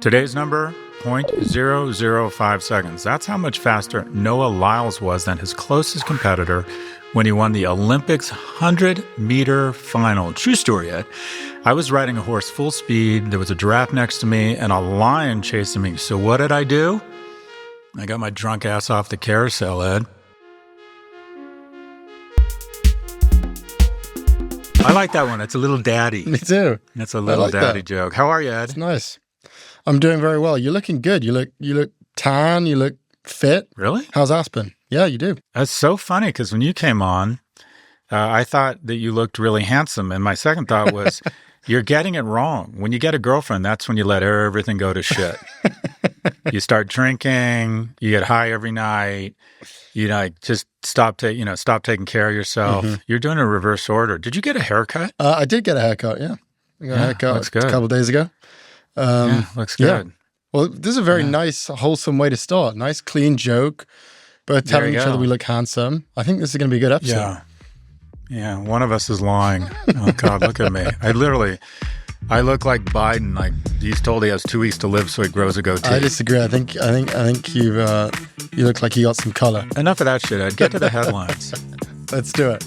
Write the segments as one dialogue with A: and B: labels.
A: Today's number, 0.005 seconds. That's how much faster Noah Lyles was than his closest competitor when he won the Olympics 100-meter final. True story, Ed. I was riding a horse full speed. There was a giraffe next to me and a lion chasing me. So what did I do? I got my drunk ass off the carousel, Ed. I like that one. It's a little daddy.
B: Me too.
A: It's a little daddy joke. How are you, Ed?
B: It's nice. I'm doing very well. You're looking good. You look tan. You look fit.
A: Really?
B: How's Aspen? Yeah, you do.
A: That's so funny because when you came on, I thought that you looked really handsome. And my second thought was, you're getting it wrong. When you get a girlfriend, that's when you let everything go to shit. You start drinking, you get high every night, just stop taking care of yourself. Mm-hmm. You're doing a reverse order. Did you get a haircut?
B: I did get a haircut, yeah. I got a haircut a couple of days ago.
A: Looks good.
B: Yeah. Well, this is a very nice, wholesome way to start. Nice, clean joke. Both telling each other we look handsome. I think this is going to be a good episode.
A: Yeah. One of us is lying. Oh, God, look at me. I look like Biden. Like he's told he has 2 weeks to live, so he grows a goatee.
B: I disagree. I think you look like you got some color.
A: Enough of that shit, Ed. Get to the headlines.
B: Let's do it.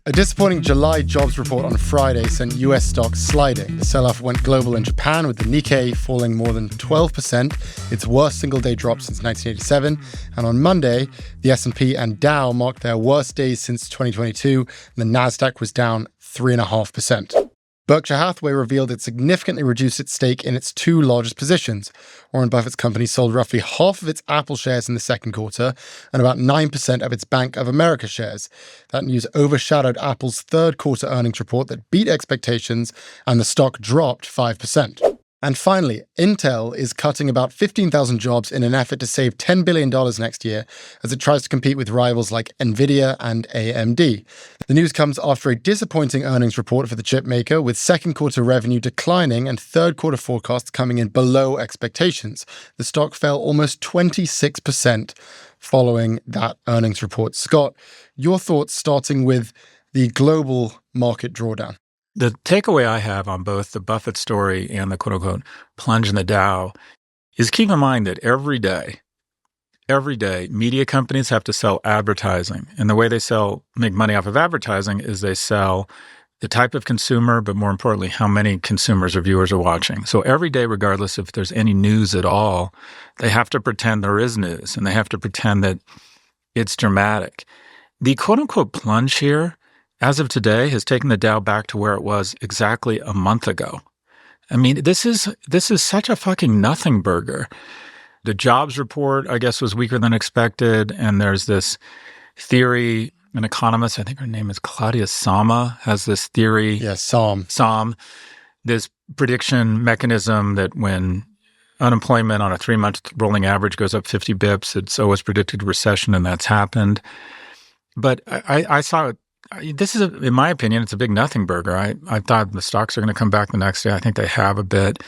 B: A disappointing July jobs report on Friday sent U.S. stocks sliding. The sell-off went global in Japan, with the Nikkei falling more than 12%, its worst single-day drop since 1987. And on Monday, the S&P and Dow marked their worst days since 2022, and the Nasdaq was down 3.5%. Berkshire Hathaway revealed it significantly reduced its stake in its two largest positions. Warren Buffett's company sold roughly half of its Apple shares in the second quarter and about 9% of its Bank of America shares. That news overshadowed Apple's third quarter earnings report that beat expectations, and the stock dropped 5%. And finally, Intel is cutting about 15,000 jobs in an effort to save $10 billion next year as it tries to compete with rivals like Nvidia and AMD. The news comes after a disappointing earnings report for the chip maker, with second quarter revenue declining and third quarter forecasts coming in below expectations. The stock fell almost 26% following that earnings report. Scott, your thoughts starting with the global market drawdown?
A: The takeaway I have on both the Buffett story and the quote-unquote plunge in the Dow is keep in mind that every day, media companies have to sell advertising. And the way they make money off of advertising is they sell the type of consumer, but more importantly, how many consumers or viewers are watching. So every day, regardless if there's any news at all, they have to pretend there is news, and they have to pretend that it's dramatic. The quote-unquote plunge here, as of today, has taken the Dow back to where it was exactly a month ago. I mean, this is such a fucking nothing burger. The jobs report, I guess, was weaker than expected, and there's this theory, an economist, I think her name is Claudia Sama, has this theory.
B: Yeah, Sam.
A: This prediction mechanism that when unemployment on a 3-month rolling average goes up 50 bips, it's always predicted a recession, and that's happened. But I saw it. This is, in my opinion, it's a big nothing burger. I thought the stocks are going to come back the next day. I think they have a bit.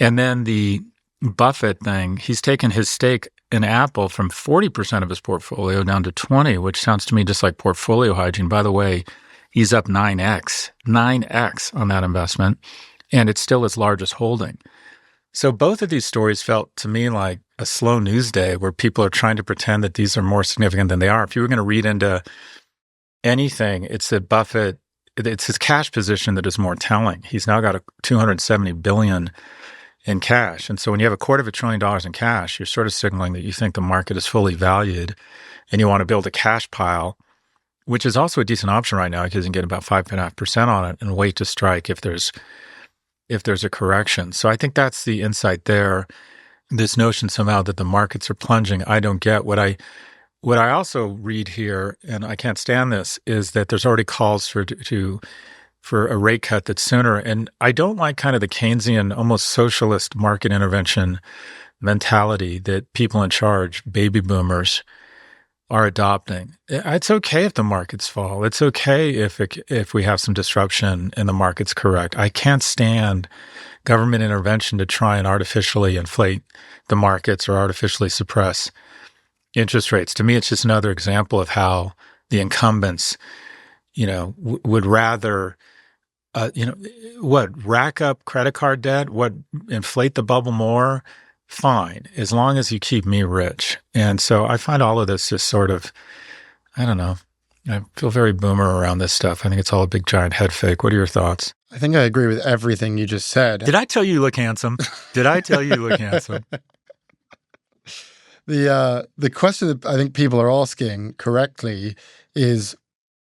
A: And then the Buffett thing, he's taken his stake in Apple from 40% of his portfolio down to 20%, which sounds to me just like portfolio hygiene. By the way, he's up 9x on that investment, and it's still his largest holding. So both of these stories felt to me like a slow news day where people are trying to pretend that these are more significant than they are. If you were going to read into anything, it's that Buffett, it's his cash position that is more telling. He's now got $270 billion in cash. And so when you have $250 billion in cash, you're sort of signaling that you think the market is fully valued and you want to build a cash pile, which is also a decent option right now because you can get about 5.5% on it and wait to strike if there's a correction. So I think that's the insight there. This notion somehow that the markets are plunging, I don't get. What I also read here, and I can't stand this, is that there's already calls for a rate cut that's sooner. And I don't like kind of the Keynesian, almost socialist market intervention mentality that people in charge, baby boomers, are adopting. It's okay if the markets fall. It's okay if we have some disruption and the market's correct. I can't stand government intervention to try and artificially inflate the markets or artificially suppress interest rates. To me, it's just another example of how the incumbents, would rather you know, what, rack up credit card debt? What, inflate the bubble more? Fine, as long as you keep me rich. And so I find all of this just sort of, I don't know. I feel very boomer around this stuff. I think it's all a big giant head fake. What are your thoughts?
B: I think I agree with everything you just said.
A: Did I tell you look handsome? Did I tell you look handsome?
B: The question that I think people are asking correctly is,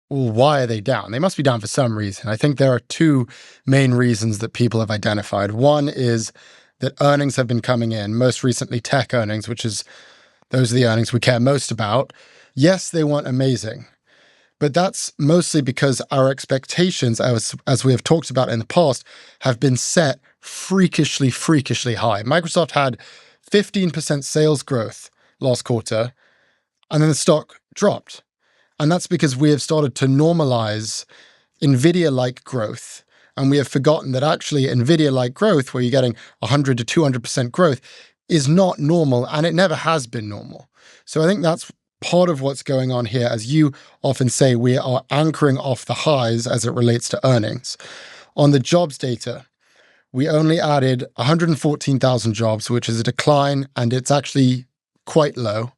B: well, why are they down? They must be down for some reason. I think there are two main reasons that people have identified. One is that earnings have been coming in, most recently tech earnings, those are the earnings we care most about. Yes, they weren't amazing, but that's mostly because our expectations, as we have talked about in the past, have been set freakishly high. Microsoft had 15% sales growth last quarter, and then the stock dropped. And that's because we have started to normalize NVIDIA-like growth. And we have forgotten that actually NVIDIA-like growth, where you're getting 100 to 200% growth, is not normal, and it never has been normal. So I think that's part of what's going on here. As you often say, we are anchoring off the highs as it relates to earnings. On the jobs data, we only added 114,000 jobs, which is a decline, and it's actually quite low.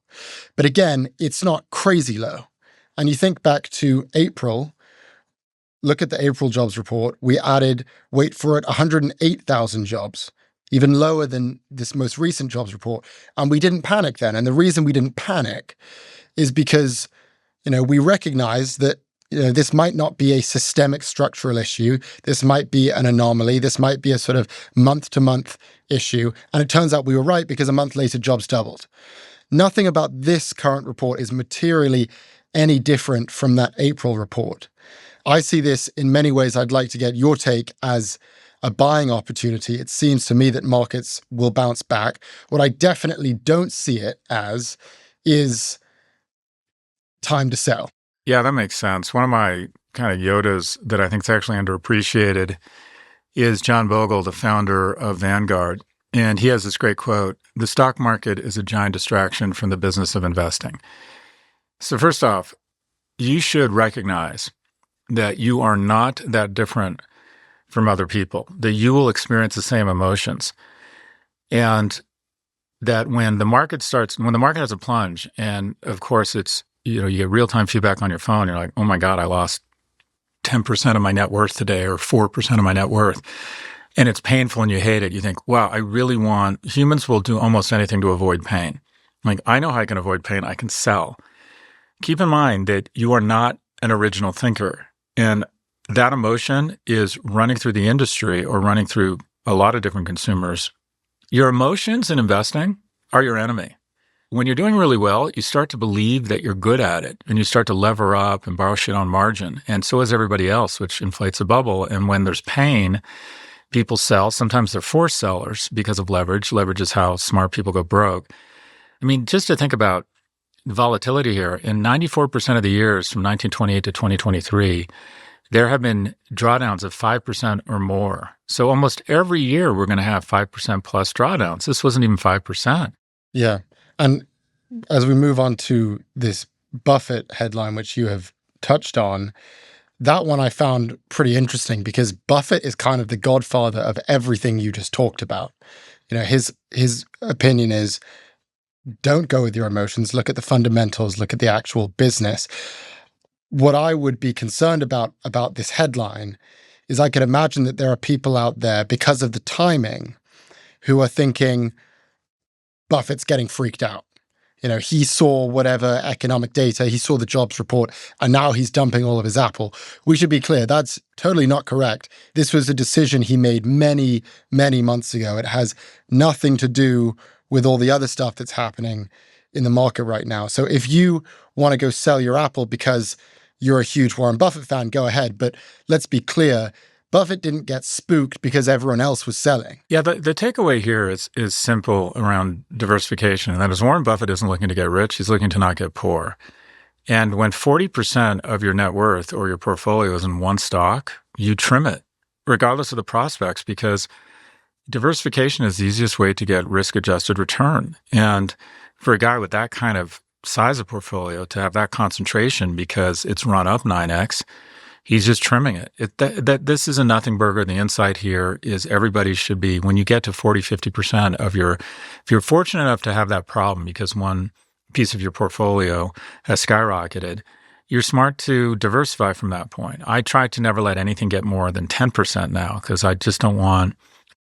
B: But again, it's not crazy low. And you think back to April, look at the April jobs report, we added, wait for it, 108,000 jobs, even lower than this most recent jobs report. And we didn't panic then. And the reason we didn't panic is because, we recognize that, this might not be a systemic structural issue. This might be an anomaly. This might be a sort of month-to-month issue. And it turns out we were right, because a month later, jobs doubled. Nothing about this current report is materially any different from that April report. I see this in many ways. I'd like to get your take as a buying opportunity. It seems to me that markets will bounce back. What I definitely don't see it as is time to sell.
A: Yeah, that makes sense. One of my kind of Yodas that I think is actually underappreciated is John Bogle, the founder of Vanguard. And he has this great quote: "The stock market is a giant distraction from the business of investing." So first off, you should recognize that you are not that different from other people, that you will experience the same emotions. And that when the market has a plunge, and of course it's, you get real-time feedback on your phone, you're like, oh my God, I lost 10% of my net worth today, or 4% of my net worth. And it's painful and you hate it. You think, wow, humans will do almost anything to avoid pain. Like, I know how I can avoid pain. I can sell. Keep in mind that you are not an original thinker. And that emotion is running through the industry, or running through a lot of different consumers. Your emotions in investing are your enemy. When you're doing really well, you start to believe that you're good at it, and you start to lever up and borrow shit on margin. And so is everybody else, which inflates a bubble. And when there's pain, people sell. Sometimes they're forced sellers because of leverage. Leverage is how smart people go broke. I mean, just to think about volatility here, in 94% of the years from 1928 to 2023, there have been drawdowns of 5% or more. So almost every year we're going to have 5% plus drawdowns. This wasn't even 5%.
B: Yeah. And as we move on to this Buffett headline, which you have touched on, that one I found pretty interesting, because Buffett is kind of the godfather of everything you just talked about. His opinion is, don't go with your emotions, look at the fundamentals, look at the actual business. What I would be concerned about this headline is, I could imagine that there are people out there, because of the timing, who are thinking Buffett's getting freaked out. He saw whatever economic data, he saw the jobs report, and now he's dumping all of his Apple. We should be clear, that's totally not correct. This was a decision he made many, many months ago. It has nothing to do with all the other stuff that's happening in the market right now. So if you want to go sell your Apple because you're a huge Warren Buffett fan, go ahead. But let's be clear, Buffett didn't get spooked because everyone else was selling.
A: Yeah, the takeaway here is simple around diversification. And that is, Warren Buffett isn't looking to get rich. He's looking to not get poor. And when 40% of your net worth or your portfolio is in one stock, you trim it, regardless of the prospects, because diversification is the easiest way to get risk-adjusted return. And for a guy with that kind of size of portfolio to have that concentration, because it's run up 9x, He's just trimming it. This is a nothing burger. The insight here is everybody should be, when you get to 40, 50% of if you're fortunate enough to have that problem because one piece of your portfolio has skyrocketed, you're smart to diversify from that point. I try to never let anything get more than 10% now because I just don't want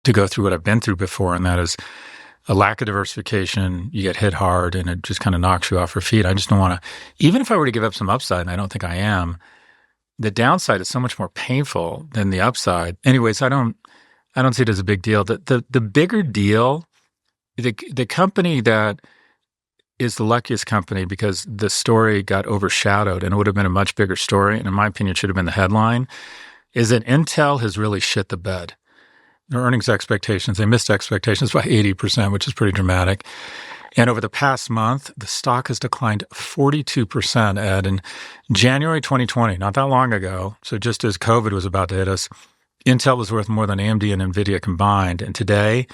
A: to go through what I've been through before, and that is a lack of diversification. You get hit hard and it just kind of knocks you off your feet. I just don't want to, even if I were to give up some upside, and I don't think I am, the downside is so much more painful than the upside. Anyways, I don't see it as a big deal. The bigger deal, the company that is the luckiest company because the story got overshadowed and it would have been a much bigger story, and in my opinion, should have been the headline, is that Intel has really shit the bed. Their earnings expectations, they missed expectations by 80%, which is pretty dramatic. And over the past month, the stock has declined 42%, Ed. In January 2020, not that long ago, so just as COVID was about to hit us, Intel was worth more than AMD and NVIDIA combined. And today,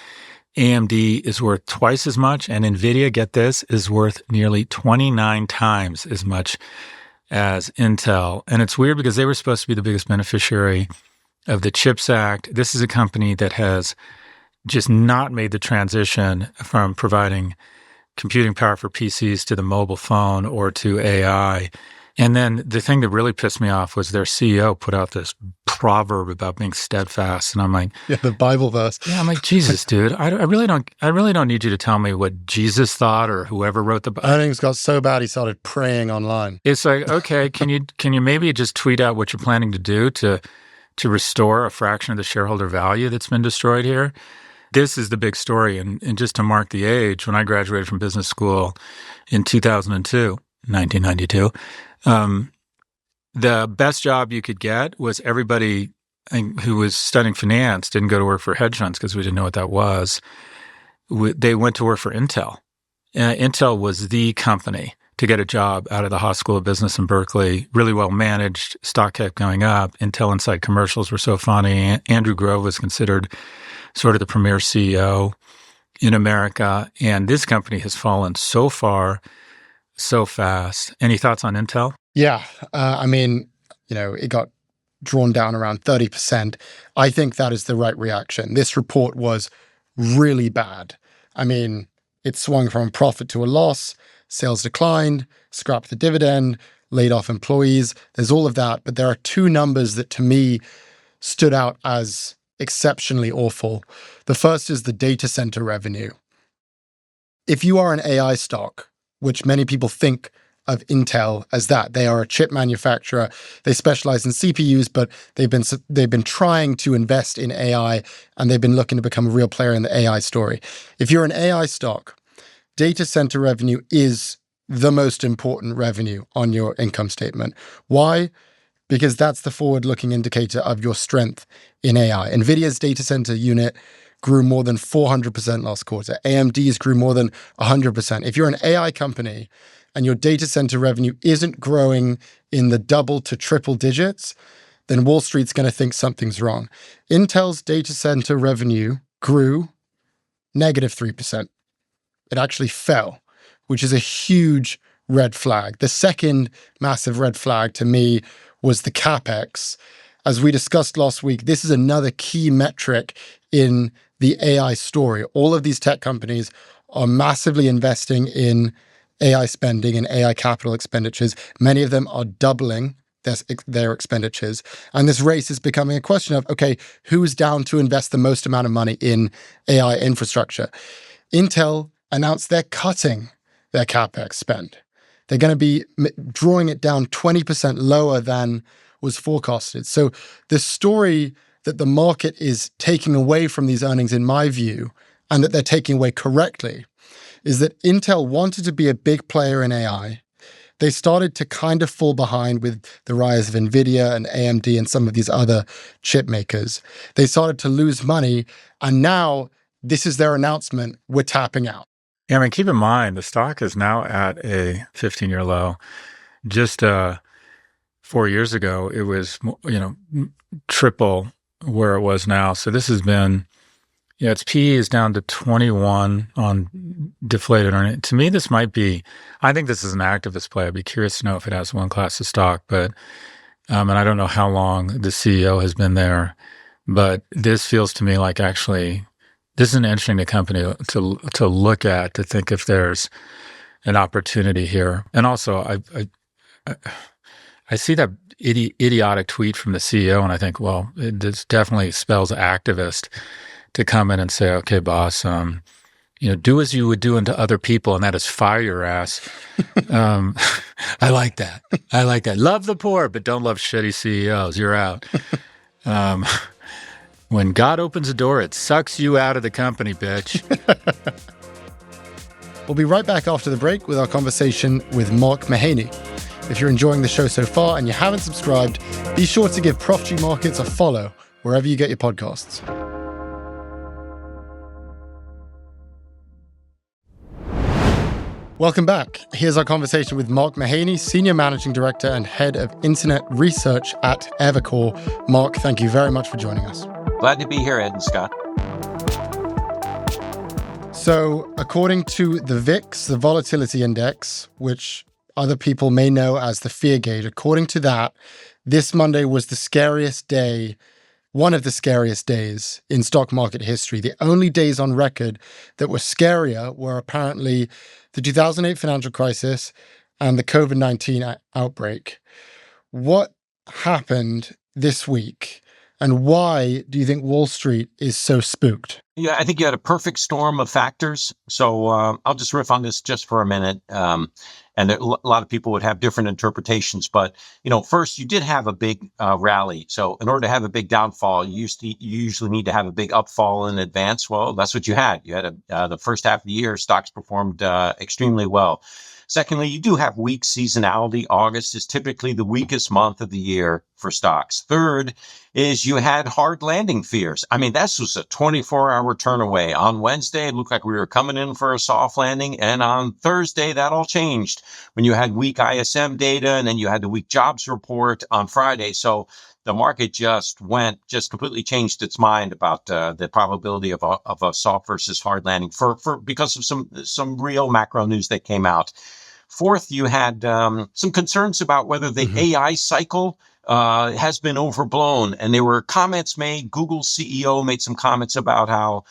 A: AMD is worth twice as much, and NVIDIA, get this, is worth nearly 29 times as much as Intel. And it's weird because they were supposed to be the biggest beneficiary of the CHIPS Act. This is a company that has just not made the transition from providing computing power for PCs to the mobile phone or to AI. And then the thing that really pissed me off was their CEO put out this proverb about being steadfast. And I'm like,
B: Yeah, the Bible verse.
A: Yeah, I'm like, Jesus, dude, I really don't need you to tell me what Jesus thought or whoever wrote the Bible.
B: Earnings got so bad he started praying online.
A: It's like, okay, can you maybe just tweet out what you're planning to do to restore a fraction of the shareholder value that's been destroyed here? This is the big story. And just to mark the age, when I graduated from business school in 2002, 1992, the best job you could get was everybody who was studying finance didn't go to work for hedge funds because we didn't know what that was. They went to work for Intel. Intel was the company to get a job out of the Haas School of Business in Berkeley, really well managed, stock kept going up. Intel Insight commercials were so funny. Andrew Grove was considered sort of the premier CEO in America. And this company has fallen so far, so fast. Any thoughts on Intel?
B: Yeah. It got drawn down around 30%. I think that is the right reaction. This report was really bad. I mean, it swung from profit to a loss, sales declined, scrapped the dividend, laid off employees. There's all of that. But there are two numbers that to me stood out as exceptionally awful. The first is the data center revenue. If you are an AI stock, which many people think of Intel as that, they are a chip manufacturer. They specialize in CPUs, but they've been trying to invest in AI, and they've been looking to become a real player in the AI story. If you're an AI stock, data center revenue is the most important revenue on your income statement. Why? Because that's the forward-looking indicator of your strength in AI. NVIDIA's data center unit grew more than 400% last quarter. AMD's grew more than 100%. If you're an AI company and your data center revenue isn't growing in the double to triple digits, then Wall Street's going to think something's wrong. Intel's data center revenue grew -3%. It actually fell, which is a huge red flag. The second massive red flag to me was the CapEx. As we discussed last week, this is another key metric in the AI story. All of these tech companies are massively investing in AI spending and AI capital expenditures. Many of them are doubling their expenditures. And this race is becoming a question of, okay, who's down to invest the most amount of money in AI infrastructure? Intel announced they're cutting their CapEx spend. They're going to be drawing it down 20% lower than was forecasted. So the story that the market is taking away from these earnings, in my view, and that they're taking away correctly, is that Intel wanted to be a big player in AI. They started to kind of fall behind with the rise of NVIDIA and AMD and some of these other chip makers. They started to lose money, and now this is their announcement, we're tapping out.
A: Yeah, I mean, keep in mind, the stock is now at a 15-year low. Just 4 years ago, it was, triple where it was now. So this has been, its PE is down to 21 on deflated earnings. To me, I think this is an activist play. I'd be curious to know if it has one class of stock, but And I don't know how long the CEO has been there, but this feels to me like actually this is an interesting company to look at, to think if there's an opportunity here. And also, I see that idiotic tweet from the CEO, and I think, well, this definitely spells activist to come in and say, okay, boss, do as you would do unto other people, and that is fire your ass. I like that. I like that. Love the poor, but don't love shitty CEOs. You're out. When God opens a door, it sucks you out of the company, bitch.
B: We'll be right back after the break with our conversation with Mark Mahaney. If you're enjoying the show so far and you haven't subscribed, be sure to give Prof G Markets a follow wherever you get your podcasts. Welcome back. Here's our conversation with Mark Mahaney, Senior Managing Director and Head of Internet Research at Evercore. Mark, thank you very much for joining us.
C: Glad to be here, Ed and Scott.
B: So, according to the VIX, the volatility index, which other people may know as the fear gauge, according to that, this Monday was the scariest day, one of the scariest days in stock market history. The only days on record that were scarier were apparently the 2008 financial crisis and the COVID-19 outbreak. What happened this week? And why do you think Wall Street is so spooked?
C: Yeah, I think you had a perfect storm of factors. So I'll just riff on this just for a minute. And a lot of people would have different interpretations. But, first, you did have a big rally. So in order to have a big downfall, you usually need to have a big upfall in advance. Well, that's what you had. You had the first half of the year, stocks performed extremely well. Secondly, you do have weak seasonality. August is typically the weakest month of the year for stocks. Third is you had hard landing fears. I mean, this was a 24-hour turn away. On Wednesday, it looked like we were coming in for a soft landing. And on Thursday, that all changed when you had weak ISM data and then you had the weak jobs report on Friday. So the market just completely changed its mind about the probability of a soft versus hard landing because of some real macro news that came out. Fourth, you had some concerns about whether the AI cycle has been overblown. And there were comments made. Google's CEO made some comments about how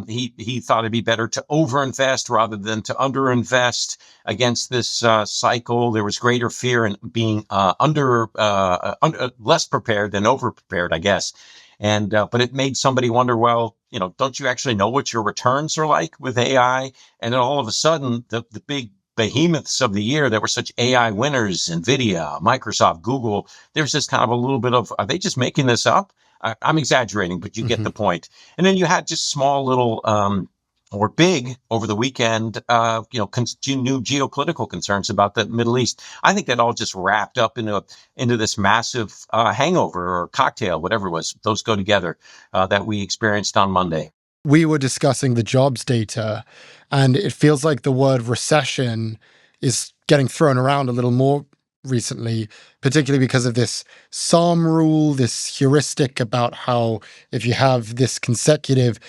C: he thought it'd be better to overinvest rather than to underinvest against this cycle. There was greater fear in being less prepared than overprepared, I guess. And but it made somebody wonder, well, don't you actually know what your returns are like with AI? And then all of a sudden, the big behemoths of the year that were such AI winners, NVIDIA, Microsoft, Google, there's just kind of a little bit of, are they just making this up? I'm exaggerating, but you get the point. And then you had just small little or big over the weekend, new geopolitical concerns about the Middle East. I think that all just wrapped up into this massive hangover or cocktail, whatever it was. Those go together that we experienced on Monday.
B: We were discussing the jobs data, and it feels like the word recession is getting thrown around a little more recently, particularly because of this SARM rule, this heuristic about how if you have this consecutive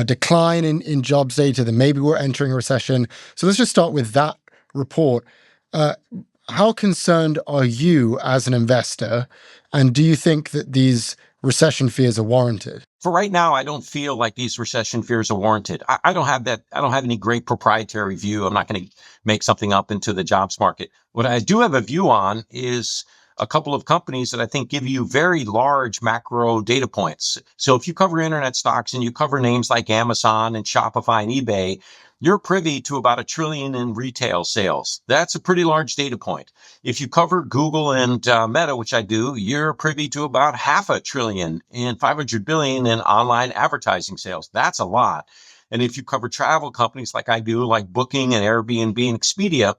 B: decline in jobs data, then maybe we're entering a recession. So let's just start with that report. How concerned are you as an investor? And do you think that these recession fears are warranted?
C: For right now, I don't feel like these recession fears are warranted. I don't have that. I don't have any great proprietary view. I'm not going to make something up into the jobs market. What I do have a view on is a couple of companies that I think give you very large macro data points. So if you cover internet stocks and you cover names like Amazon and Shopify and eBay, you're privy to about $1 trillion in retail sales. That's a pretty large data point. If you cover Google and Meta, which I do, you're privy to about $500 billion and $500 billion in online advertising sales. That's a lot. And if you cover travel companies like I do, like Booking and Airbnb and Expedia,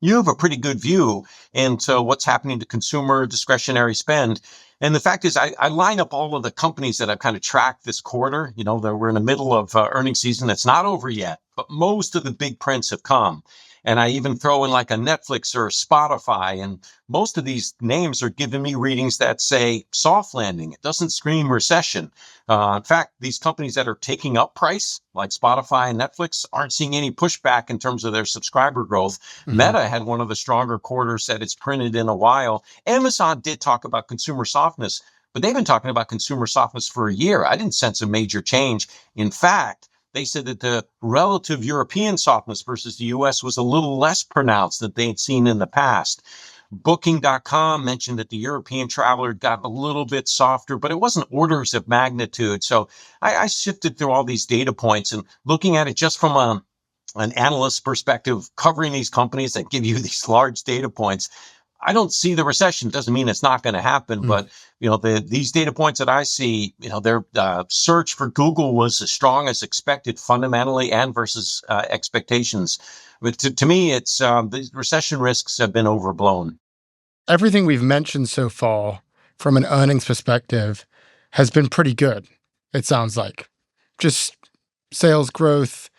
C: you have a pretty good view into what's happening to consumer discretionary spend. And the fact is, I line up all of the companies that I've kind of tracked this quarter. That we're in the middle of earnings season. That's not over yet, but most of the big prints have come. And I even throw in like a Netflix or a Spotify. And most of these names are giving me readings that say soft landing. It doesn't scream recession. In fact, these companies that are taking up price, like Spotify and Netflix, aren't seeing any pushback in terms of their subscriber growth. Meta had one of the stronger quarters that it's printed in a while. Amazon did talk about consumer softness, but they've been talking about consumer softness for a year. I didn't sense a major change. In fact, they said that the relative European softness versus the US was a little less pronounced than they'd seen in the past. Booking.com mentioned that the European traveler got a little bit softer, but it wasn't orders of magnitude. So I sifted through all these data points and looking at it just from an analyst perspective, covering these companies that give you these large data points. I don't see the recession. Doesn't mean it's not going to happen, but these data points that I see, their search for Google was as strong as expected, fundamentally and versus expectations. But to me, it's the recession risks have been overblown.
B: Everything we've mentioned so far from an earnings perspective has been pretty good, it sounds like. Just sales growth,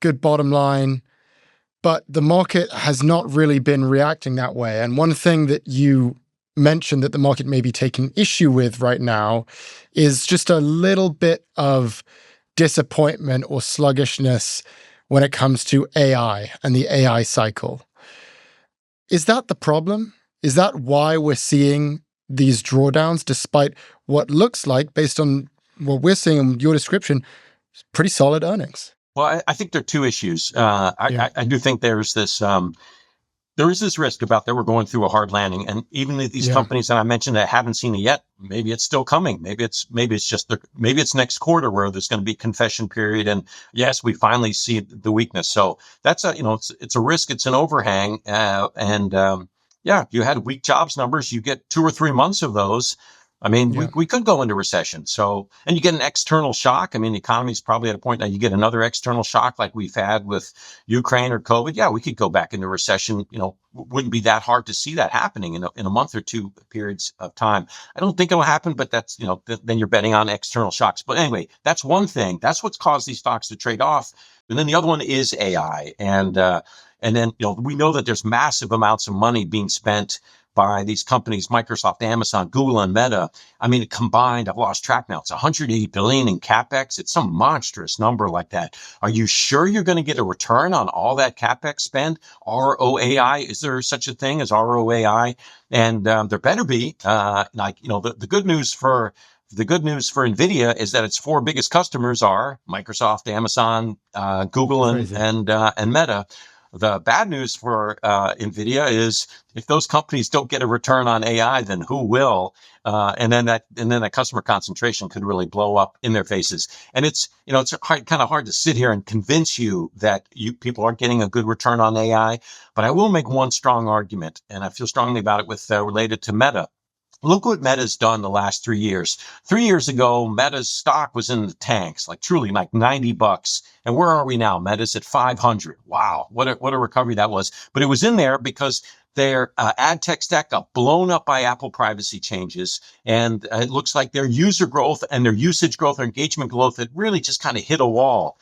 B: good bottom line. But the market has not really been reacting that way. And one thing that you mentioned that the market may be taking issue with right now is just a little bit of disappointment or sluggishness when it comes to AI and the AI cycle. Is that the problem? Is that why we're seeing these drawdowns despite what looks like, based on what we're seeing in your description, pretty solid earnings?
C: Well, I think there are two issues. I do think there is this risk about that we're going through a hard landing, and even these companies that I mentioned that haven't seen it yet, maybe it's still coming. Maybe it's next quarter where there's going to be confession period, and yes, we finally see the weakness. So that's it's a risk, it's an overhang, you had weak jobs numbers. You get 2 or 3 months of those. I mean, we could go into recession. So, and you get an external shock. I mean, the economy's probably at a point now you get another external shock like we've had with Ukraine or COVID. Yeah, we could go back into recession. Wouldn't be that hard to see that happening in a month or two periods of time. I don't think it'll happen, but that's, then you're betting on external shocks. But anyway, that's one thing. That's what's caused these stocks to trade off. And then the other one is AI. And then, we know that there's massive amounts of money being spent by these companies, Microsoft, Amazon, Google, and Meta. I mean, combined, I've lost track now. It's $180 billion in CapEx. It's some monstrous number like that. Are you sure you're going to get a return on all that CapEx spend? ROAI, is there such a thing as ROAI? And there better be. The good news for NVIDIA is that its 4 biggest customers are Microsoft, Amazon, Google, and Meta. The bad news for NVIDIA is if those companies don't get a return on AI, then who will? And then that customer concentration could really blow up in their faces. And it's kind of hard to sit here and convince you that people aren't getting a good return on AI. But I will make one strong argument, and I feel strongly about it with related to Meta. Look what Meta's done the last 3 years. 3 years ago, Meta's stock was in the tanks, like truly like $90. And where are we now? Meta's at 500. Wow. What a recovery that was. But it was in there because their ad tech stack got blown up by Apple privacy changes. And it looks like their user growth and their usage growth or engagement growth had really just kind of hit a wall.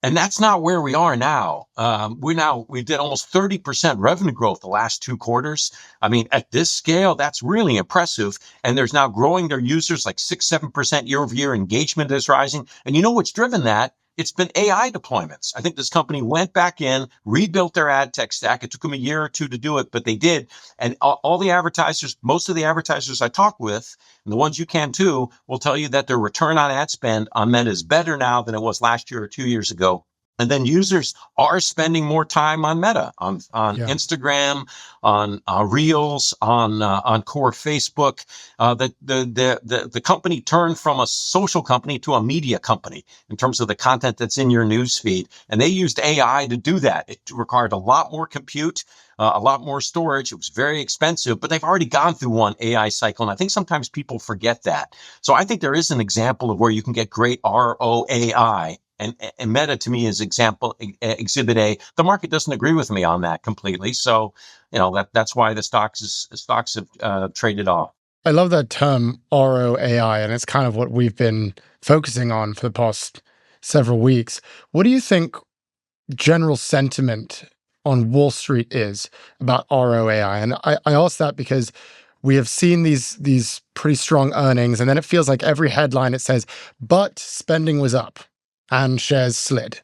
C: And that's not where we are now. We did almost 30% revenue growth the last 2 quarters. I mean, at this scale, that's really impressive. And there's now growing their users like 6-7% year over year. Engagement is rising. And you know what's driven that? It's been AI deployments. I think this company went back in, rebuilt their ad tech stack. It took them a year or 2 to do it, but they did. And all the advertisers, most of the advertisers I talk with, and the ones you can too, will tell you that their return on ad spend on Meta is better now than it was last year or 2 years ago. And then users are spending more time on Meta, on Instagram, on Reels, on core Facebook. The company turned from a social company to a media company in terms of the content that's in your newsfeed, and they used AI to do that. It required a lot more compute, a lot more storage. It was very expensive, but they've already gone through one AI cycle, and I think sometimes people forget that. So I think there is an example of where you can get great ROAI. And Meta to me is exhibit A. The market doesn't agree with me on that completely. So, that's why the stocks have traded off.
B: I love that term ROAI, and it's kind of what we've been focusing on for the past several weeks. What do you think general sentiment on Wall Street is about ROAI. And I ask that because we have seen these pretty strong earnings, and then it feels like every headline it says, but spending was up and shares slid.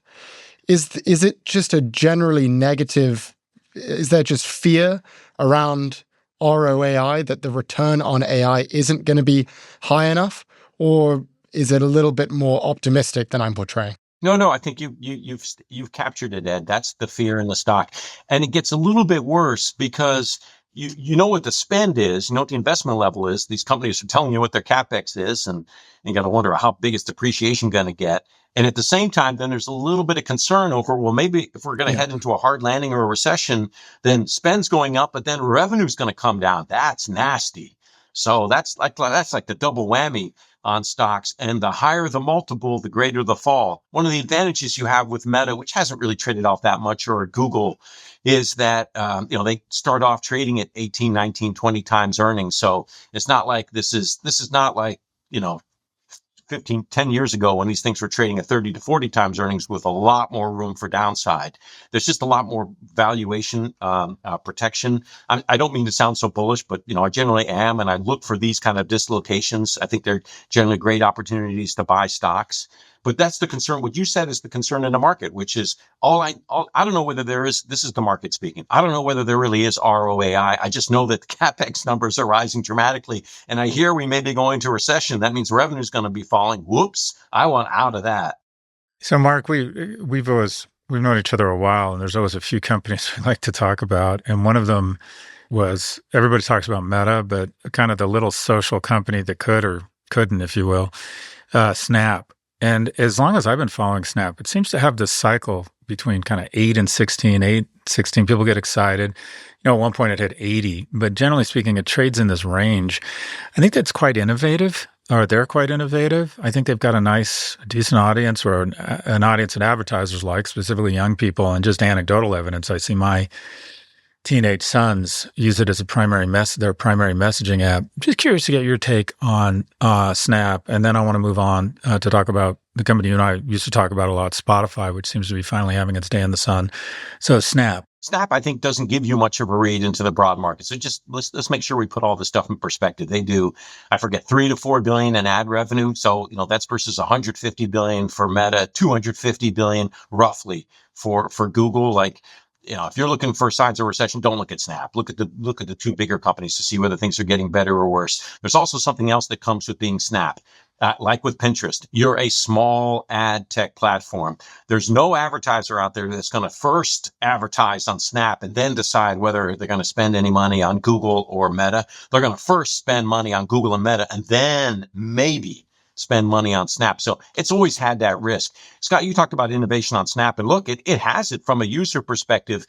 B: Is it just a generally negative? Is there just fear around ROAI that the return on AI isn't going to be high enough, or is it a little bit more optimistic than I'm portraying?
C: No. I think you've captured it, Ed. That's the fear in the stock, and it gets a little bit worse because you know what the spend is, you know what the investment level is. These companies are telling you what their capex is, and you got to wonder how big is depreciation going to get. And at the same time, then there's a little bit of concern over, well, maybe if we're going to head into a hard landing or a recession, then spend's going up, but then revenue's going to come down. That's nasty. So that's like the double whammy on stocks, and the higher the multiple, the greater the fall. One of the advantages you have with Meta, which hasn't really traded off that much, or Google, is that they start off trading at 18, 19, 20 times earnings. So it's not like this is not like 10 years ago when these things were trading at 30 to 40 times earnings with a lot more room for downside. There's just a lot more valuation protection. I don't mean to sound so bullish, but I generally am, and I look for these kind of dislocations. I think they're generally great opportunities to buy stocks. But that's the concern. What you said is the concern in the market, which is I don't know whether this is the market speaking. I don't know whether there really is ROAI. I just know that the CapEx numbers are rising dramatically. And I hear we may be going to recession. That means revenue is going to be falling. Whoops. I want out of that.
A: So Mark, we've known each other a while, and there's always a few companies we like to talk about. And one of them was, everybody talks about Meta, but kind of the little social company that could or couldn't, if you will, Snap. And as long as I've been following Snap, it seems to have this cycle between kind of 8 and 16, people get excited. At one point it hit 80, but generally speaking, it trades in this range. I think that's quite innovative, or they're quite innovative. I think they've got a decent audience, or an audience that advertisers like, specifically young people, and just anecdotal evidence. I see my teenage sons use it as their primary messaging app. Just curious to get your take on Snap, and then I want to move on to talk about the company you and I used to talk about a lot, Spotify, which seems to be finally having its day in the sun. So Snap,
C: I think, doesn't give you much of a read into the broad market. So just let's make sure we put all this stuff in perspective. They do, I forget, 3 to 4 billion in ad revenue. So that's versus 150 billion for Meta, 250 billion roughly for Google. Like, if you're looking for signs of recession, don't look at Snap. Look at the two bigger companies to see whether things are getting better or worse. There's also something else that comes with being Snap. Like with Pinterest, you're a small ad tech platform. There's no advertiser out there that's going to first advertise on Snap and then decide whether they're going to spend any money on Google or Meta. They're going to first spend money on Google and Meta, and then maybe spend money on Snap. So it's always had that risk. Scott, you talked about innovation on Snap, and look, it has it from a user perspective,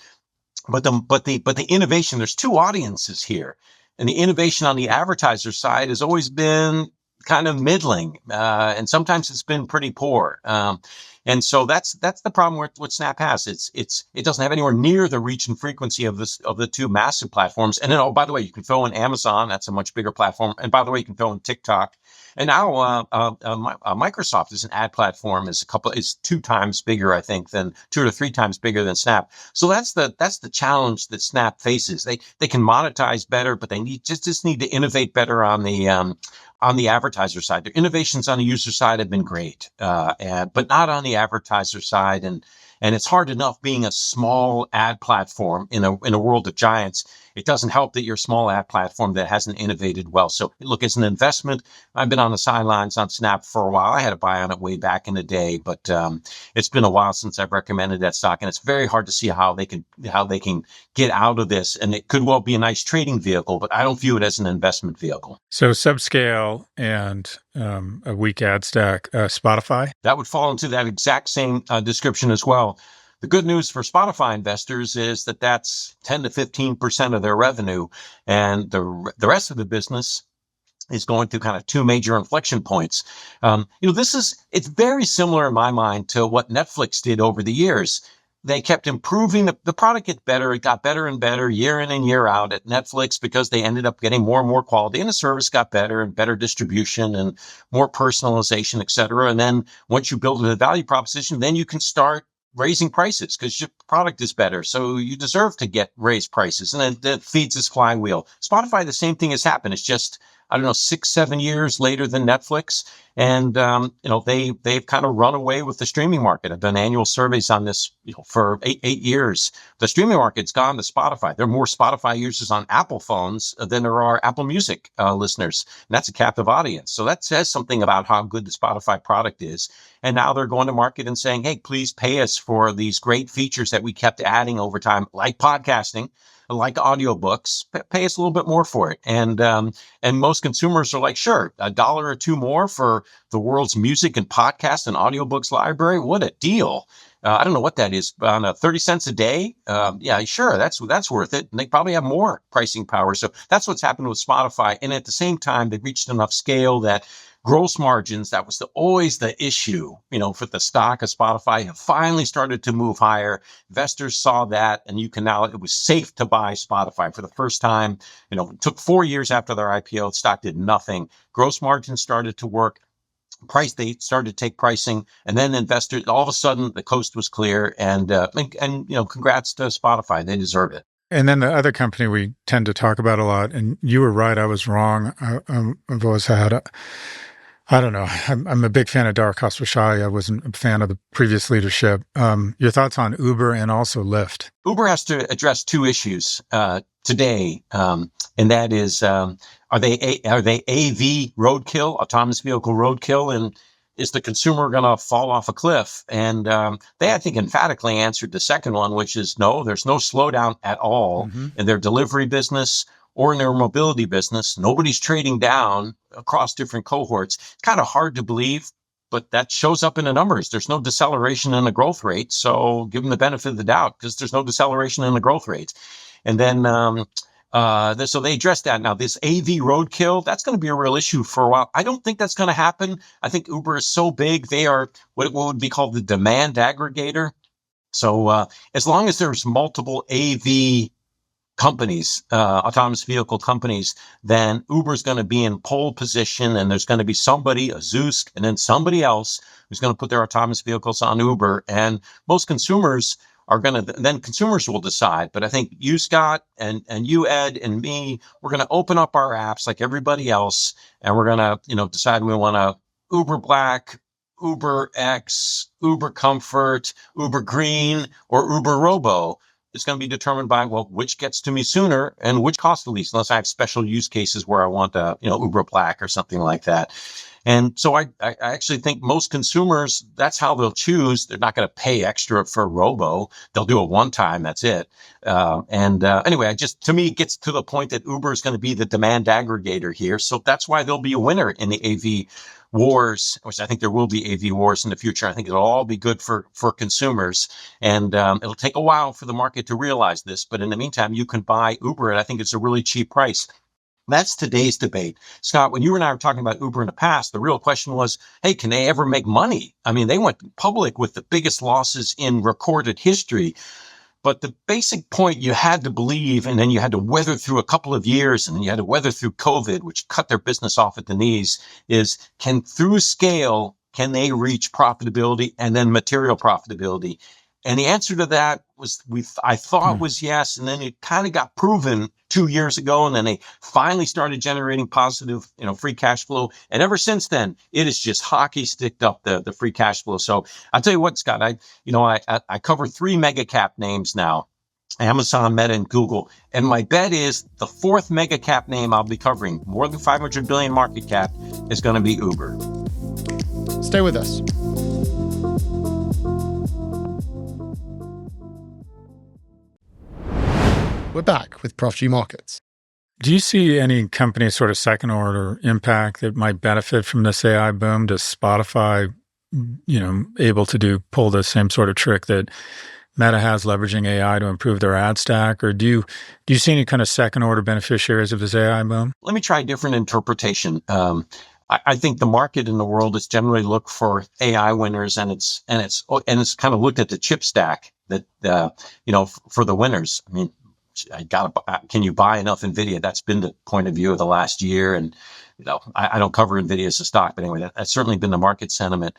C: but the innovation, there's two audiences here. And the innovation on the advertiser side has always been kind of middling, and sometimes it's been pretty poor. And so that's the problem with what Snap has. It doesn't have anywhere near the reach and frequency of the two massive platforms. And then, by the way, you can throw in Amazon. That's a much bigger platform. And by the way, you can throw in TikTok. And now Microsoft is an ad platform is 2 times bigger, I think, than 2 or 3 times bigger than Snap. So that's the challenge that Snap faces. They can monetize better, but they just need to innovate better on the advertiser side. Their innovations on the user side have been great, but not on the advertiser side. And it's hard enough being a small ad platform in a world of giants. It doesn't help that you're a small ad platform that hasn't innovated well. So look, as an investment, I've been on the sidelines on Snap for a while. I had a buy on it way back in the day, but it's been a while since I've recommended that stock, and it's very hard to see how they can get out of this. And it could well be a nice trading vehicle, but I don't view it as an investment vehicle.
A: So subscale and a weak ad stack, Spotify?
C: That would fall into that exact same description as well. The good news for Spotify investors is that that's 10 to 15% of their revenue, and the rest of the business is going through kind of 2 major inflection points. It's very similar in my mind to what Netflix did over the years. They kept improving the product. It got better and better year in and year out at Netflix, because they ended up getting more and more quality, and the service got better and better distribution and more personalization, et cetera. And then once you build a value proposition, then you can start raising prices because your product is better. So you deserve to get raised prices. And then that feeds this flywheel. Spotify, the same thing has happened. It's just, I don't know, 6-7 years later than Netflix. And, they've kind of run away with the streaming market. I've done annual surveys on this for eight years. The streaming market's gone to Spotify. There are more Spotify users on Apple phones than there are Apple Music listeners. And that's a captive audience. So that says something about how good the Spotify product is. And now they're going to market and saying, hey, please pay us for these great features that we kept adding over time, like podcasting, like audiobooks. Pay us a little bit more for it. And most consumers are like, sure, $1 or $2 more for the world's music and podcast and audiobooks library. What a deal. I don't know what that is, on 30 cents a day. Yeah, sure, that's worth it. And they probably have more pricing power. So that's what's happened with Spotify. And at the same time, they've reached enough scale that gross margins, that was always the issue, for the stock of Spotify, have finally started to move higher. Investors saw that, and it was safe to buy Spotify for the first time. It took 4 years after their IPO. The stock did nothing. Gross margins started to work. They started to take pricing, and then investors, all of a sudden, the coast was clear. And congrats to Spotify. They deserve it.
A: And then the other company we tend to talk about a lot, and you were right, I was wrong. I've always had I don't know. I'm a big fan of Dara Khosrowshahi. I wasn't a fan of the previous leadership. Your thoughts on Uber and also Lyft?
C: Uber has to address two issues today, and that is, are they AV roadkill, autonomous vehicle roadkill, and is the consumer going to fall off a cliff? And they, I think, emphatically answered the second one, which is no. There's no slowdown at all in their delivery business or in their mobility business. Nobody's trading down across different cohorts. It's kind of hard to believe, but that shows up in the numbers. There's no deceleration in the growth rate. So give them the benefit of the doubt because there's no deceleration in the growth rate. And then, so they addressed that. Now, this AV roadkill, that's going to be a real issue for a while. I don't think that's going to happen. I think Uber is so big. They are what would be called the demand aggregator. So as long as there's multiple AV companies, autonomous vehicle companies, then Uber's going to be in pole position, and there's going to be somebody, a Zoosk, and then somebody else who's going to put their autonomous vehicles on Uber. And most consumers consumers will decide. But I think you, Scott, and you, Ed, and me, we're going to open up our apps like everybody else, and we're going to, decide we want to Uber Black, Uber X, Uber Comfort, Uber Green, or Uber Robo. It's going to be determined by, which gets to me sooner and which costs the least, unless I have special use cases where I want Uber Black or something like that. And so I actually think most consumers, that's how they'll choose. They're not going to pay extra for Robo. They'll do it one time. That's it. Anyway, to me, it gets to the point that Uber is going to be the demand aggregator here. So that's why there'll be a winner in the AV wars, which I think there will be AV wars in the future. I think it'll all be good for consumers. And it'll take a while for the market to realize this. But in the meantime, you can buy Uber, and I think it's a really cheap price. That's today's debate. Scott, when you and I were talking about Uber in the past, the real question was, hey, can they ever make money? I mean, they went public with the biggest losses in recorded history. But the basic point you had to believe, and then you had to weather through a couple of years, and then you had to weather through COVID, which cut their business off at the knees, is through scale, can they reach profitability and then material profitability? And the answer to that was, I thought was yes. And then it kind of got proven 2 years ago. And then they finally started generating positive, free cash flow. And ever since then, it has just hockey sticked up the free cash flow. So I'll tell you what, Scott, I cover 3 mega cap names now: Amazon, Meta, and Google. And my bet is the 4th mega cap name I'll be covering, more than 500 billion market cap, is going to be Uber.
B: Stay with us. We're back with Prof G Markets.
A: Do you see any company sort of second order impact that might benefit from this AI boom? Does Spotify, able to pull the same sort of trick that Meta has, leveraging AI to improve their ad stack? Or do you see any kind of second order beneficiaries of this AI boom?
C: Let me try a different interpretation. I think the market in the world has generally looked for AI winners, and it's kind of looked at the chip stack that for the winners. I mean, can you buy enough NVIDIA? That's been the point of view of the last year. And, I don't cover NVIDIA as a stock, but anyway, that's certainly been the market sentiment.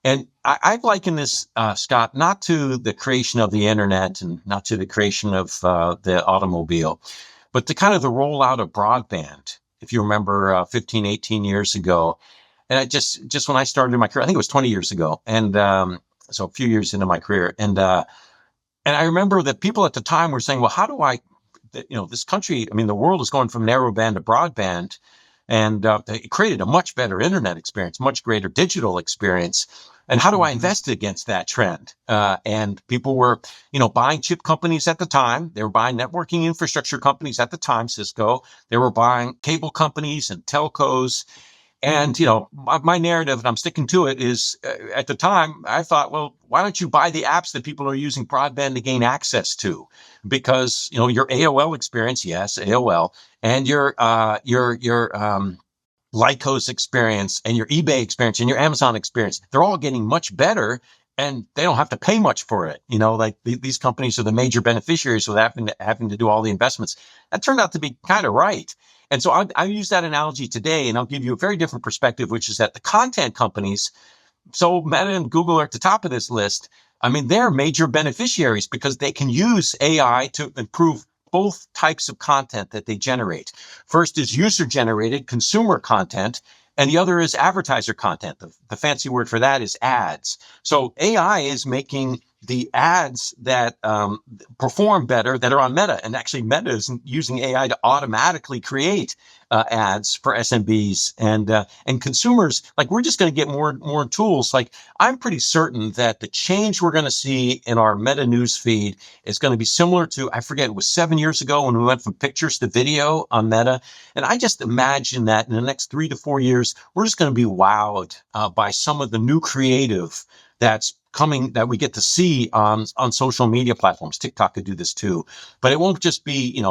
C: And I liken this, Scott, not to the creation of the internet and not to the creation of the automobile, but to kind of the rollout of broadband. If you remember 15, 18 years ago, and I just when I started my career, I think it was 20 years ago, and so a few years into my career, and I remember that people at the time were saying, well, how do I, this country, I mean, the world is going from narrowband to broadband, and it created a much better internet experience, much greater digital experience. And how do I invest against that trend? And people were, buying chip companies at the time. They were buying networking infrastructure companies at the time, Cisco. They were buying cable companies and telcos. And, my narrative, and I'm sticking to it, is at the time, I thought, well, why don't you buy the apps that people are using broadband to gain access to? Because, your AOL experience, yes, AOL, and your Lycos experience and your eBay experience and your Amazon experience, they're all getting much better and they don't have to pay much for it. Like these companies are the major beneficiaries without having to do all the investments. That turned out to be kind of right. And so I use that analogy today, and I'll give you a very different perspective, which is that the content companies, so Meta and Google are at the top of this list. I mean, they're major beneficiaries because they can use AI to improve both types of content that they generate. First is user generated consumer content, and the other is advertiser content. The fancy word for that is ads. So AI is making the ads that perform better that are on Meta, and actually Meta is using AI to automatically create ads for SMBs and consumers. Like, we're just going to get more tools. Like, I'm pretty certain that the change we're going to see in our Meta news feed is going to be similar to, I forget, it was 7 years ago when we went from pictures to video on Meta. And I just imagine that in the next 3 to 4 years, we're just going to be wowed by some of the new creative that's coming, that we get to see on social media platforms. TikTok could do this too, but it won't just be,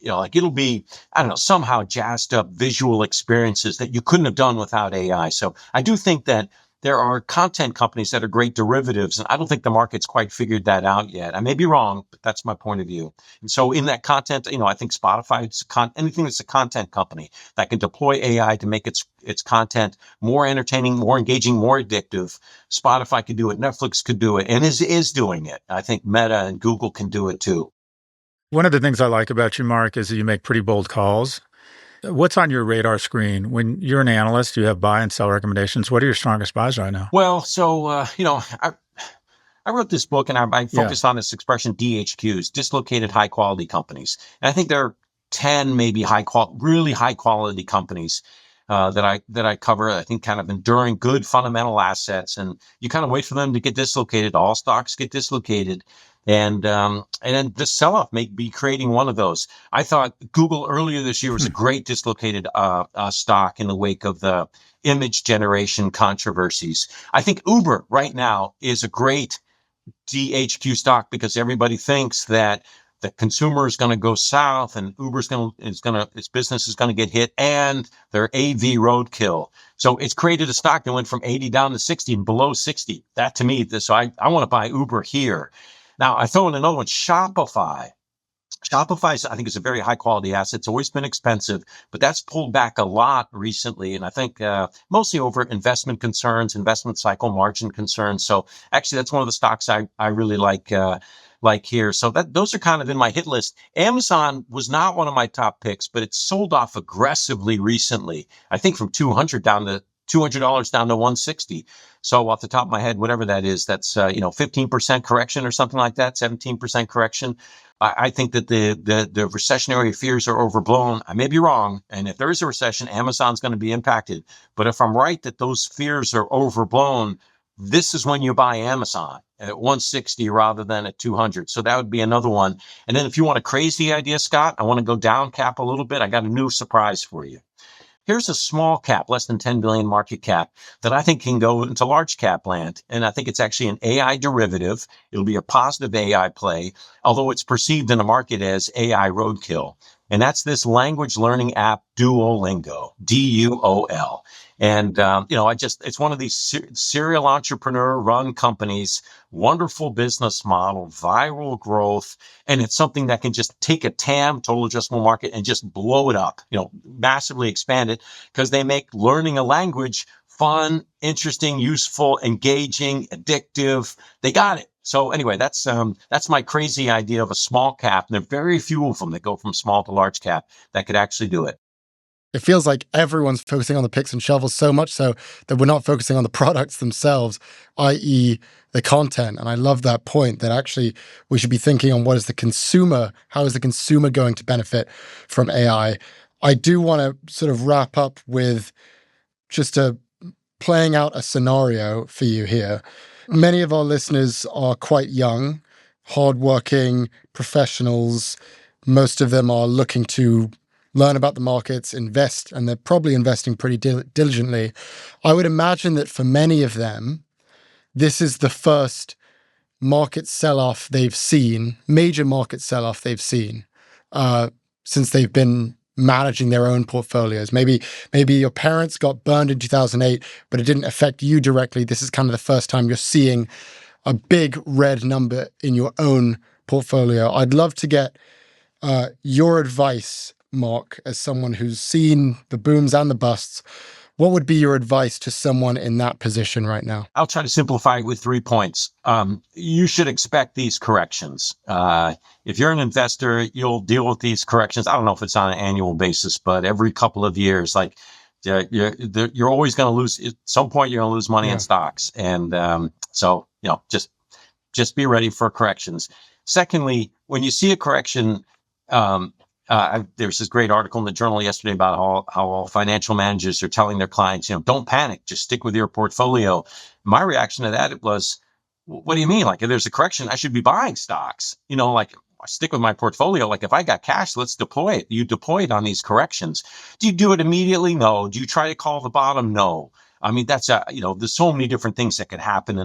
C: like, it'll be, I don't know, somehow jazzed up visual experiences that you couldn't have done without AI. So I do think that there are content companies that are great derivatives, and I don't think the market's quite figured that out yet. I may be wrong, but that's my point of view. And so in that content, I think Spotify, anything that's a content company that can deploy AI to make its content more entertaining, more engaging, more addictive. Spotify could do it, Netflix could do it, and is doing it. I think Meta and Google can do it too.
A: One of the things I like about you, Mark, is that you make pretty bold calls. What's on your radar screen? When you're an analyst, you have buy and sell recommendations. What are your strongest buys right now?
C: Well, so, I wrote this book, and I focused on this expression, DHQs, dislocated high quality companies. And I think there are 10 maybe really high quality companies that I cover. I think kind of enduring good fundamental assets, and you kind of wait for them to get dislocated. All stocks get dislocated. And then the sell-off may be creating one of those. I thought Google earlier this year was a great dislocated stock in the wake of the image generation controversies. I think Uber right now is a great DHQ stock because everybody thinks that the consumer is going to go south and its business is going to get hit, and their AV roadkill. So it's created a stock that went from 80 down to 60 and below 60. That to me, so I want to buy Uber here. Now, I throw in another one, Shopify. Shopify, I think, is a very high quality asset. It's always been expensive, but that's pulled back a lot recently. And I think mostly over investment concerns, investment cycle margin concerns. So actually, that's one of the stocks I really like here. So those are kind of in my hit list. Amazon was not one of my top picks, but it sold off aggressively recently. I think from $200 down to $160. So off the top of my head, whatever that is, that's 15% correction or something like that, 17% correction. I think that the recessionary fears are overblown. I may be wrong, and if there is a recession, Amazon's going to be impacted. But if I'm right that those fears are overblown, this is when you buy Amazon at 160 rather than at 200. So that would be another one. And then if you want a crazy idea, Scott, I want to go down cap a little bit. I got a new surprise for you. Here's a small cap, less than 10 billion market cap, that I think can go into large cap land. And I think it's actually an AI derivative. It'll be a positive AI play, although it's perceived in the market as AI roadkill. And that's this language learning app, Duolingo, DUOL. And, it's one of these serial entrepreneur run companies, wonderful business model, viral growth. And it's something that can just take a TAM, total addressable market, and just blow it up, massively expand it, because they make learning a language fun, interesting, useful, engaging, addictive. They got it. So anyway, that's my crazy idea of a small cap. And there are very few of them that go from small to large cap that could actually do it.
B: It feels like everyone's focusing on the picks and shovels so much so that we're not focusing on the products themselves, i.e. the content. And I love that point that actually we should be thinking on how is the consumer going to benefit from AI. I do want to sort of wrap up with just playing out a scenario for you here. Many of our listeners are quite young, hardworking professionals. Most of them are looking to learn about the markets, invest, and they're probably investing pretty diligently. I would imagine that for many of them, this is the first market sell-off they've seen, major market sell-off they've seen since they've been managing their own portfolios. Maybe your parents got burned in 2008, but it didn't affect you directly. This is kind of the first time you're seeing a big red number in your own portfolio. I'd love to get your advice, Mark, as someone who's seen the booms and the busts. What would be your advice to someone in that position right now?
C: I'll try to simplify it with 3 points. You should expect these corrections. If you're an investor, you'll deal with these corrections. I don't know if it's on an annual basis, but every couple of years, like you're always going to lose. At some point, you're going to lose money in stocks, and so just be ready for corrections. Secondly, when you see a correction, there's this great article in the journal yesterday about how all financial managers are telling their clients, don't panic, just stick with your portfolio. My reaction to that was, what do you mean? Like, if there's a correction, I should be buying stocks. Like, I stick with my portfolio. Like, if I got cash, let's deploy it. You deploy it on these corrections. Do you do it immediately? No. Do you try to call the bottom? No. I mean, that's there's so many different things that could happen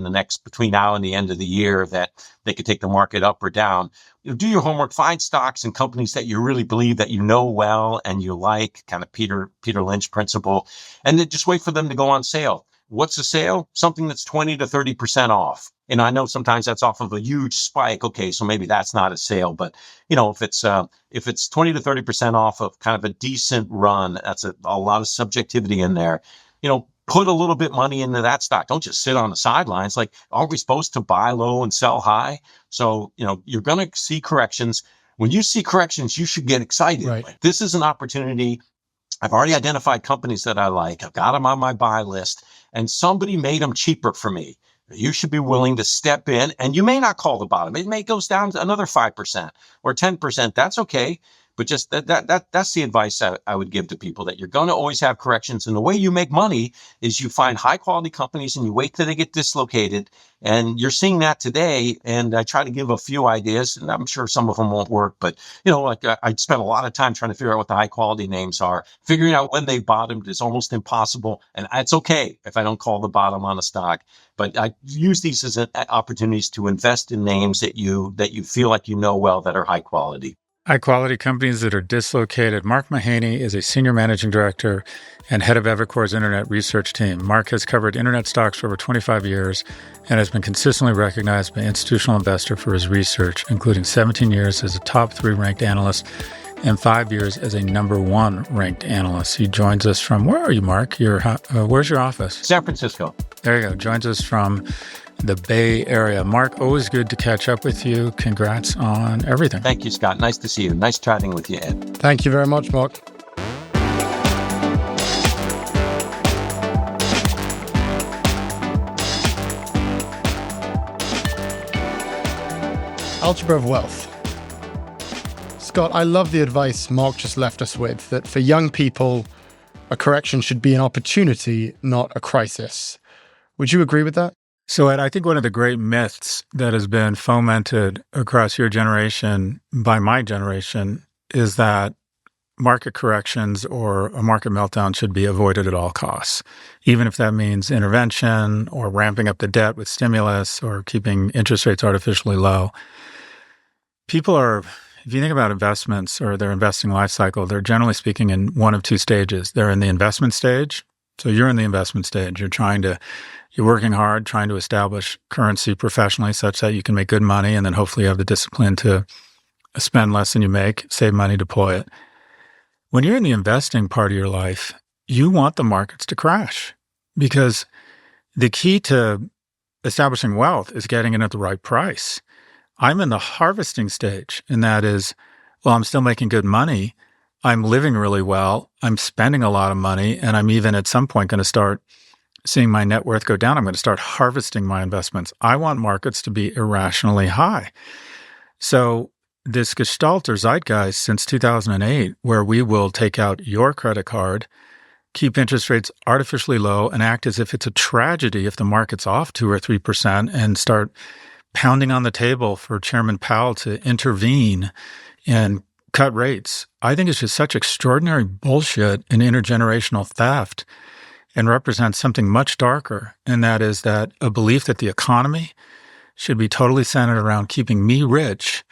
C: between now and the end of the year that they could take the market up or down. Do your homework, find stocks and companies that you really believe that you know well and you like, kind of Peter Lynch principle, and then just wait for them to go on sale. What's a sale? Something that's 20 to 30% off. And I know sometimes that's off of a huge spike. Okay, so maybe that's not a sale, but if it's 20 to 30% off of kind of a decent run, that's a lot of subjectivity in there. Put a little bit money into that stock. Don't just sit on the sidelines. Like, are we supposed to buy low and sell high? So, you're going to see corrections. When you see corrections, you should get excited.
B: Right.
C: Like, this is an opportunity. I've already identified companies that I like. I've got them on my buy list, and somebody made them cheaper for me. You should be willing to step in, and you may not call the bottom. It may go down to another 5% or 10%. That's okay. But just that's the advice I would give to people, that you're going to always have corrections. And the way you make money is you find high quality companies and you wait till they get dislocated. And you're seeing that today. And I try to give a few ideas, and I'm sure some of them won't work. But, I spent a lot of time trying to figure out what the high quality names are. Figuring out when they bottomed is almost impossible. And it's okay if I don't call the bottom on a stock. But I use these as opportunities to invest in names that you feel like well that are high quality.
A: High-quality companies that are dislocated. Mark Mahaney is a senior managing director and head of Evercore's internet research team. Mark has covered internet stocks for over 25 years and has been consistently recognized by institutional investors for his research, including 17 years as a top 3 ranked analyst and 5 years as a number 1 ranked analyst. He joins us from, where are you, Mark? Where's your office?
C: San Francisco.
A: There you go. Joins us from the Bay Area. Mark, always good to catch up with you. Congrats on everything.
C: Thank you, Scott. Nice to see you. Nice chatting with you, Ed.
B: Thank you very much, Mark. Algebra of Wealth. Scott, I love the advice Mark just left us with, that for young people, a correction should be an opportunity, not a crisis. Would you agree with that?
A: So, Ed, I think one of the great myths that has been fomented across your generation by my generation is that market corrections or a market meltdown should be avoided at all costs, even if that means intervention or ramping up the debt with stimulus or keeping interest rates artificially low. People are, if you think about investments or their investing life cycle, they're generally speaking in one of 2 stages. They're in the investment stage. So you're in the investment stage. You're working hard, trying to establish currency professionally such that you can make good money, and then hopefully you have the discipline to spend less than you make, save money, deploy it. When you're in the investing part of your life, you want the markets to crash. because the key to establishing wealth is getting it at the right price. I'm in the harvesting stage, and that is, well, I'm still making good money. I'm living really well. I'm spending a lot of money, and I'm even at some point going to start seeing my net worth go down. I'm going to start harvesting my investments. I want markets to be irrationally high. So this gestalt or zeitgeist since 2008, where we will take out your credit card, keep interest rates artificially low, and act as if it's a tragedy if the market's off 2 or 3%, and start pounding on the table for Chairman Powell to intervene and cut rates. I think it's just such extraordinary bullshit and intergenerational theft, and represents something much darker, and that is that a belief that the economy should be totally centered around keeping me rich,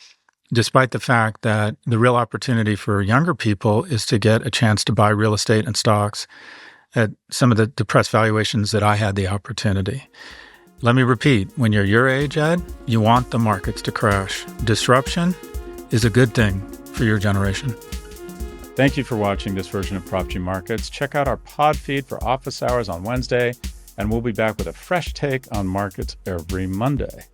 A: despite the fact that the real opportunity for younger people is to get a chance to buy real estate and stocks at some of the depressed valuations that I had the opportunity. Let me repeat, when you're your age, Ed, you want the markets to crash. Disruption is a good thing for your generation. Thank you for watching this version of Prof G Markets. Check out our pod feed for office hours on Wednesday, and we'll be back with a fresh take on markets every Monday.